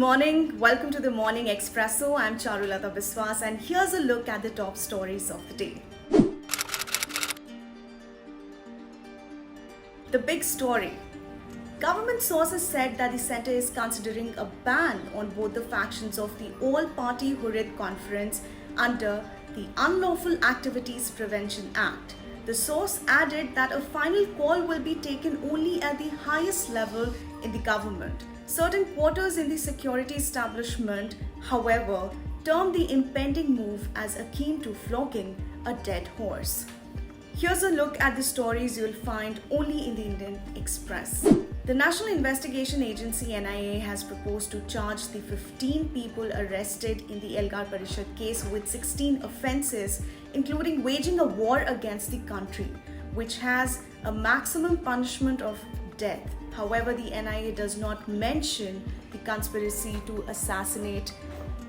morning. Welcome to the Morning Expresso. I'm Charulata Biswas and here's a look at the top stories of the day. The big story. Government sources said that the centre is considering a ban on both the factions of the All-Party Hurid Conference under the Unlawful Activities Prevention Act. The source added that a final call will be taken only at the highest level in the government. Certain quarters in the security establishment, however, termed the impending move as akin to flogging a dead horse. Here's a look at the stories you'll find only in the Indian Express. The National Investigation Agency NIA has proposed to charge the 15 people arrested in the Elgar Parishad case with 16 offences, including waging a war against the country, which has a maximum punishment of death. However, the NIA does not mention the conspiracy to assassinate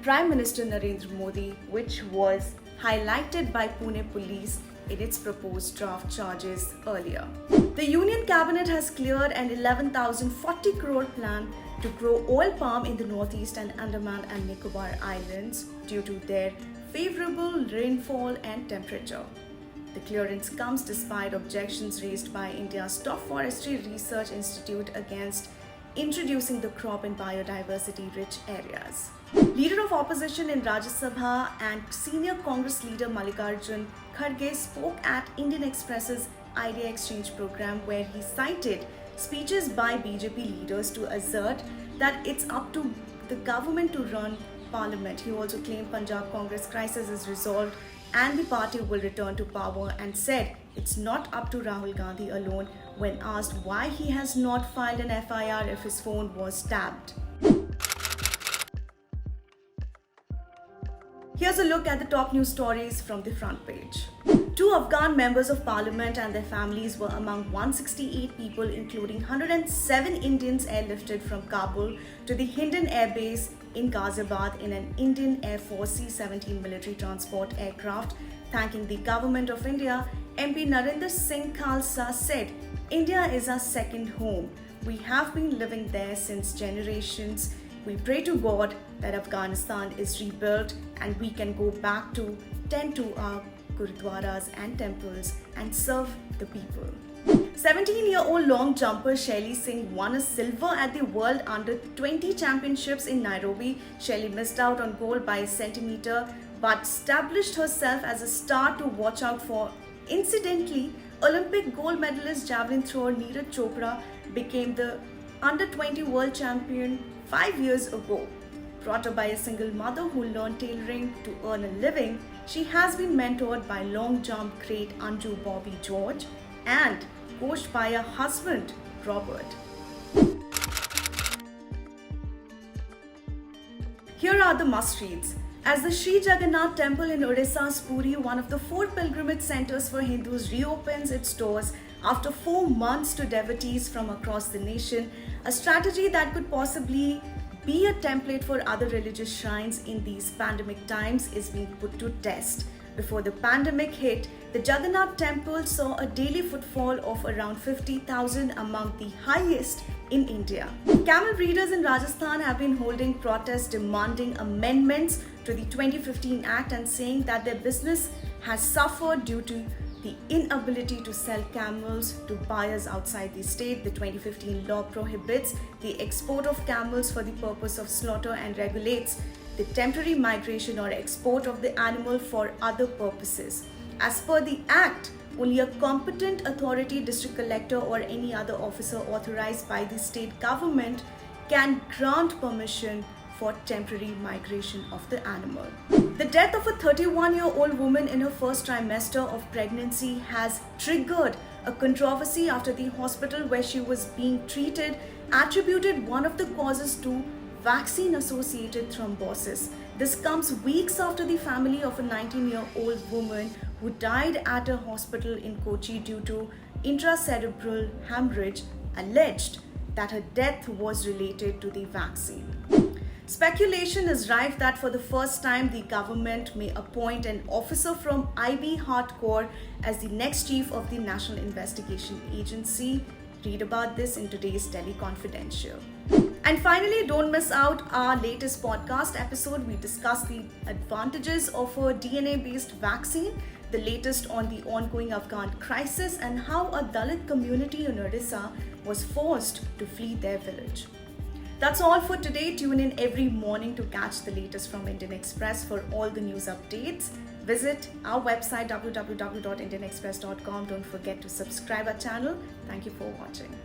Prime Minister Narendra Modi, which was highlighted by Pune police in its proposed draft charges earlier. The Union Cabinet has cleared an 11,040 crore plan to grow oil palm in the northeast and Andaman and Nicobar Islands due to their favourable rainfall and temperature. The clearance comes despite objections raised by India's top forestry research institute against introducing the crop in biodiversity-rich areas. Leader of opposition in Rajya Sabha and senior Congress leader Mallikarjun Kharge spoke at Indian Express's Idea Exchange program, where he cited speeches by BJP leaders to assert that it's up to the government to run parliament. He also claimed Punjab Congress crisis is resolved and the party will return to power, and said it's not up to Rahul Gandhi alone when asked why he has not filed an FIR if his phone was tapped. Here's a look at the top news stories from the front page. 2 Afghan members of parliament and their families were among 168 people, including 107 Indians, airlifted from Kabul to the Hindon Air Base in Ghaziabad in an Indian Air Force C-17 military transport aircraft. Thanking the Government of India, MP Narendra Singh Khalsa said, "India is our second home. We have been living there since generations. We pray to God that Afghanistan is rebuilt and we can go back to tend to our gurudwaras and temples and serve the people." 17-year-old long jumper Shaili Singh won a silver at the World Under-20 Championships in Nairobi. Shaili missed out on gold by a centimetre but established herself as a star to watch out for. Incidentally, Olympic gold medalist javelin thrower Neeraj Chopra became the Under-20 world champion 5 years ago. Brought up by a single mother who learned tailoring to earn a living, she has been mentored by long jump great Anju Bobby George and coached by her husband, Robert. Here are the must-reads. As the Sri Jagannath Temple in Odisha's Puri, one of the 4 pilgrimage centers for Hindus, reopens its doors after 4 months to devotees from across the nation, a strategy that could possibly be a template for other religious shrines in these pandemic times is being put to test. Before the pandemic hit, the Jagannath Temple saw a daily footfall of around 50,000, among the highest in India. Camel breeders in Rajasthan have been holding protests demanding amendments to the 2015 Act and saying that their business has suffered due to the inability to sell camels to buyers outside the state. The 2015 law prohibits the export of camels for the purpose of slaughter and regulates the temporary migration or export of the animal for other purposes. As per the Act, only a competent authority, district collector or any other officer authorized by the state government can grant permission for temporary migration of the animal. The death of a 31-year-old woman in her first trimester of pregnancy has triggered a controversy after the hospital where she was being treated attributed one of the causes to vaccine-associated thrombosis. This comes weeks after the family of a 19-year-old woman who died at a hospital in Kochi due to intracerebral hemorrhage alleged that her death was related to the vaccine. Speculation is rife that for the first time the government may appoint an officer from IB Hardcore as the next chief of the National Investigation Agency. Read about this in today's Delhi Confidential. And finally, don't miss out our latest podcast episode. We discuss the advantages of a DNA-based vaccine, the latest on the ongoing Afghan crisis, and how a Dalit community in Odisha was forced to flee their village. That's all for today. Tune in every morning to catch the latest from Indian Express for all the news updates. Visit our website www.indianexpress.com. Don't forget to subscribe our channel. Thank you for watching.